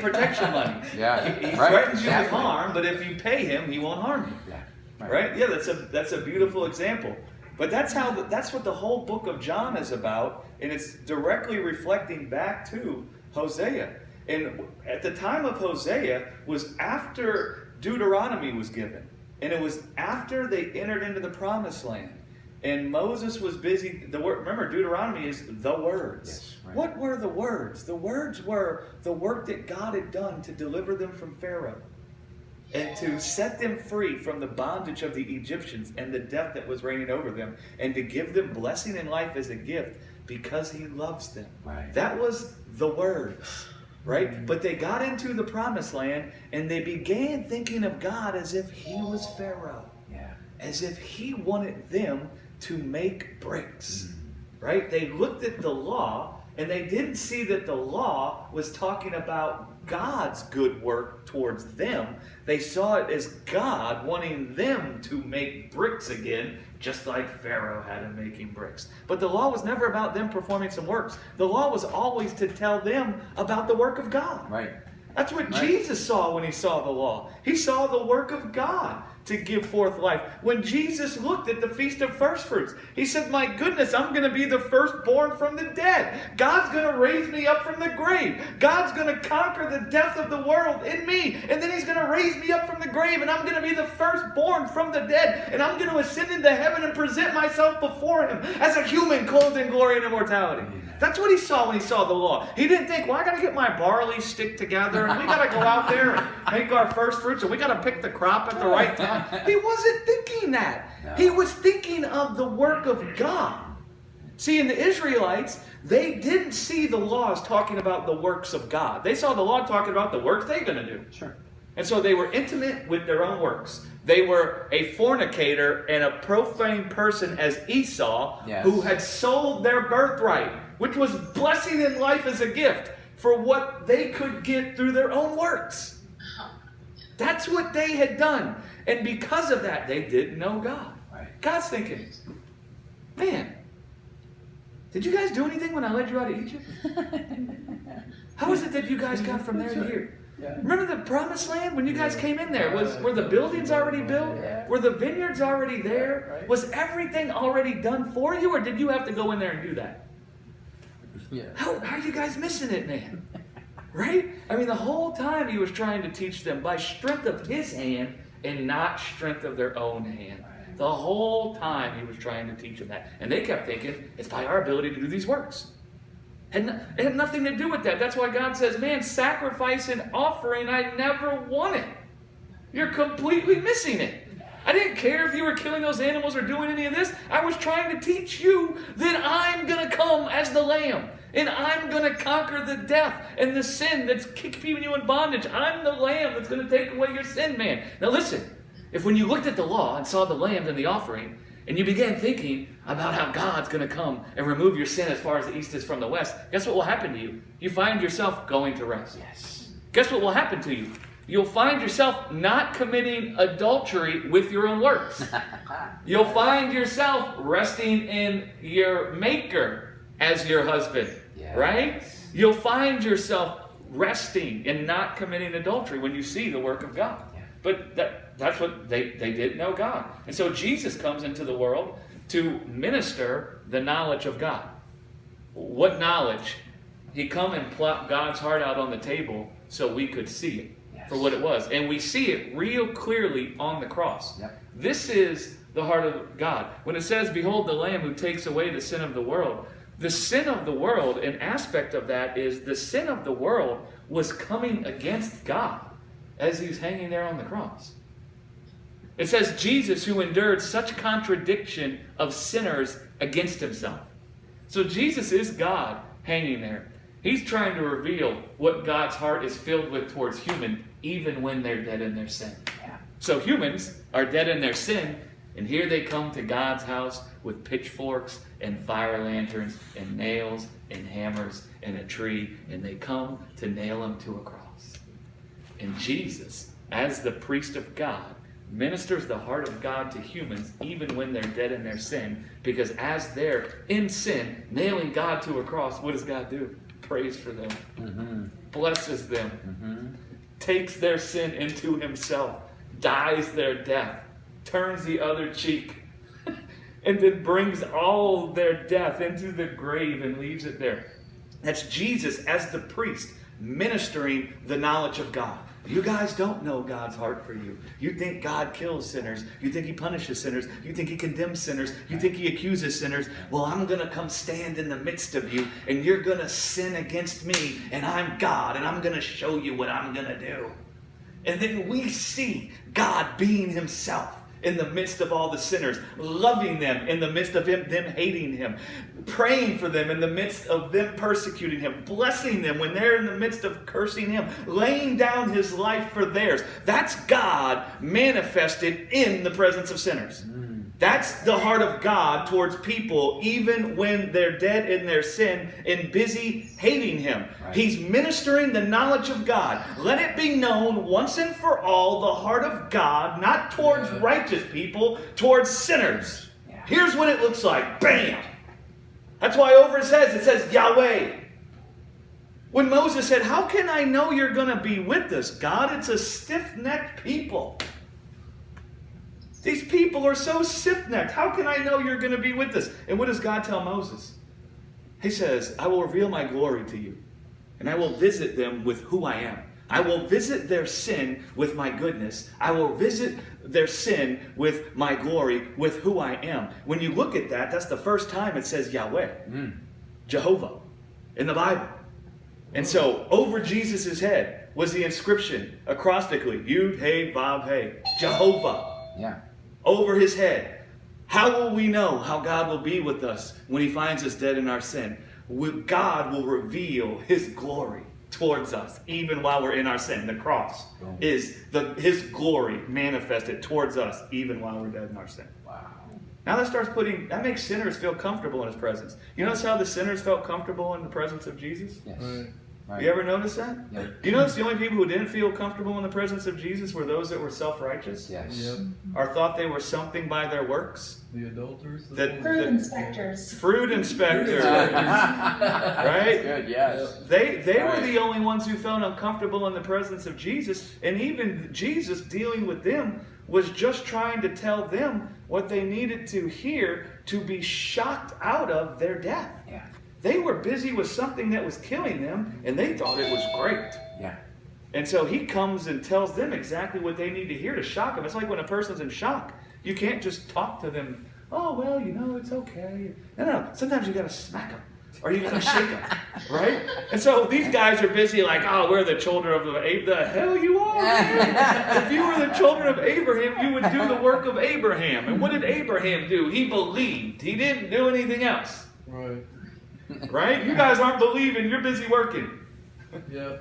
protection money. Yeah. He Right. threatens you with Exactly. harm, but if you pay him, he won't harm you. Yeah. Right? Yeah, that's a beautiful example. But that's what the whole book of John is about, and it's directly reflecting back to Hosea. And at the time of Hosea was after Deuteronomy was given, and it was after they entered into the promised land. And Moses was busy. Remember, Deuteronomy is the words. Yes, right. What were the words? The words were the work that God had done to deliver them from Pharaoh and to set them free from the bondage of the Egyptians and the death that was reigning over them, and to give them blessing in life as a gift because he loves them. Right. That was the words, right? But they got into the promised land and they began thinking of God as if he was Pharaoh, Yeah. as if he wanted them to make bricks, right? They looked at the law and they didn't see that the law was talking about God's good work towards them. They saw it as God wanting them to make bricks again, just like Pharaoh had him making bricks. But the law was never about them performing some works. The law was always to tell them about the work of God. Right. That's what Jesus saw when he saw the law. He saw the work of God to give forth life. When Jesus looked at the Feast of First Fruits, he said, my goodness, I'm going to be the firstborn from the dead. God's going to raise me up from the grave. God's going to conquer the death of the world in me. And then he's going to raise me up from the grave, and I'm going to be the firstborn from the dead. And I'm going to ascend into heaven and present myself before him as a human clothed in glory and immortality. That's what he saw when he saw the law. He didn't think, well, I got to get my barley stick together, and we got to go out there and make our first fruits, and we got to pick the crop at the right time. He wasn't thinking that. No. He was thinking of the work of God. See, in the Israelites, they didn't see the law as talking about the works of God. They saw the law talking about the works they're going to do. Sure. And so they were intimate with their own works. They were a fornicator and a profane person as Esau, Yes. who had sold their birthright, which was blessing in life as a gift, for what they could get through their own works. That's what they had done. And because of that, they didn't know God. Right. God's thinking, man, did you guys do anything when I led you out of Egypt? How is it that you guys got from there to here? Yeah. Remember the promised land when you guys came in there? Were the buildings already built? Yeah. Were the vineyards already there? Right. Was everything already done for you, or did you have to go in there and do that? Yeah. How are you guys missing it, man? Right? I mean, the whole time he was trying to teach them by strength of his hand and not strength of their own hand. The whole time he was trying to teach them that. And they kept thinking, it's by our ability to do these works. It had nothing to do with that. That's why God says, man, sacrifice and offering, I never want it. You're completely missing it. I didn't care if you were killing those animals or doing any of this. I was trying to teach you that I'm going to come as the Lamb. And I'm going to conquer the death and the sin that's keeping you in bondage. I'm the Lamb that's going to take away your sin, man. Now listen, if when you looked at the law and saw the lambs and the offering, and you began thinking about how God's going to come and remove your sin as far as the east is from the west, guess what will happen to you? You find yourself going to rest. Yes. Guess what will happen to you? You'll find yourself not committing adultery with your own works. You'll find yourself resting in your Maker as your husband, Yes. right? You'll find yourself resting and not committing adultery when you see the work of God. Yeah. But that's what they didn't know God. And so Jesus comes into the world to minister the knowledge of God. What knowledge? He come and plop God's heart out on the table so we could see it for what it was. And we see it real clearly on the cross. Yep. This is the heart of God. When it says, behold the Lamb who takes away the sin of the world, the sin of the world, an aspect of that is the sin of the world was coming against God as he was hanging there on the cross. It says, Jesus who endured such contradiction of sinners against himself. So Jesus is God hanging there. He's trying to reveal what God's heart is filled with towards human, even when they're dead in their sin. Yeah. So humans are dead in their sin, and here they come to God's house with pitchforks and fire lanterns and nails and hammers and a tree, and they come to nail him to a cross. And Jesus, as the priest of God, ministers the heart of God to humans even when they're dead in their sin, because as they're in sin, nailing God to a cross, what does God do? Prays for them, blesses them, takes their sin into himself, dies their death, turns the other cheek, and then brings all their death into the grave and leaves it there. That's Jesus as the priest ministering the knowledge of God. You guys don't know God's heart for you. You think God kills sinners. You think he punishes sinners. You think he condemns sinners. You think he accuses sinners. Well, I'm going to come stand in the midst of you, and you're going to sin against me, and I'm God, and I'm going to show you what I'm going to do. And then we see God being himself in the midst of all the sinners, loving them in the midst of them hating him, praying for them in the midst of them persecuting him, blessing them when they're in the midst of cursing him, laying down his life for theirs. That's God manifested in the presence of sinners. That's the heart of God towards people, even when they're dead in their sin and busy hating him. Right. He's ministering the knowledge of God. Let it be known once and for all the heart of God, not towards righteous people, towards sinners. Yeah. Here's what it looks like. Bam! That's why over his head it says Yahweh. When Moses said, how can I know you're going to be with us, God? It's a stiff-necked people. These people are so stiff-necked. How can I know you're going to be with us? And what does God tell Moses? He says, I will reveal my glory to you, and I will visit them with who I am. I will visit their sin with my goodness. I will visit their sin with my glory, with who I am. When you look at that, that's the first time it says Yahweh, Jehovah, in the Bible. And so, over Jesus' head was the inscription, acrostically, Yud, Hey, Vav, Hey, Jehovah. Yeah. Over his head. How will we know how God will be with us when he finds us dead in our sin? God will reveal his glory towards us, even while we're in our sin. The cross is his glory manifested towards us, even while we're dead in our sin. Wow. Now that makes sinners feel comfortable in his presence. You notice how the sinners felt comfortable in the presence of Jesus? Yes. Right. You ever notice that? Yep. You notice the only people who didn't feel comfortable in the presence of Jesus were those that were self-righteous? Yes. Yep. Or thought they were something by their works? The adulterers. Fruit inspectors. Fruit inspectors. Right? Good, yes. They were the only ones who felt uncomfortable in the presence of Jesus. And even Jesus dealing with them was just trying to tell them what they needed to hear to be shocked out of their death. Yeah. They were busy with something that was killing them, and they thought it was great. Yeah. And so he comes and tells them exactly what they need to hear to shock them. It's like when a person's in shock. You can't just talk to them, oh, well, it's okay. No. Sometimes you got to smack them, or you got to shake them, right? And so these guys are busy like, oh, we're the children of Abraham. The hell you are, man. If you were the children of Abraham, you would do the work of Abraham. And what did Abraham do? He believed. He didn't do anything else. Right. Right? You guys aren't believing. You're busy working. Yeah.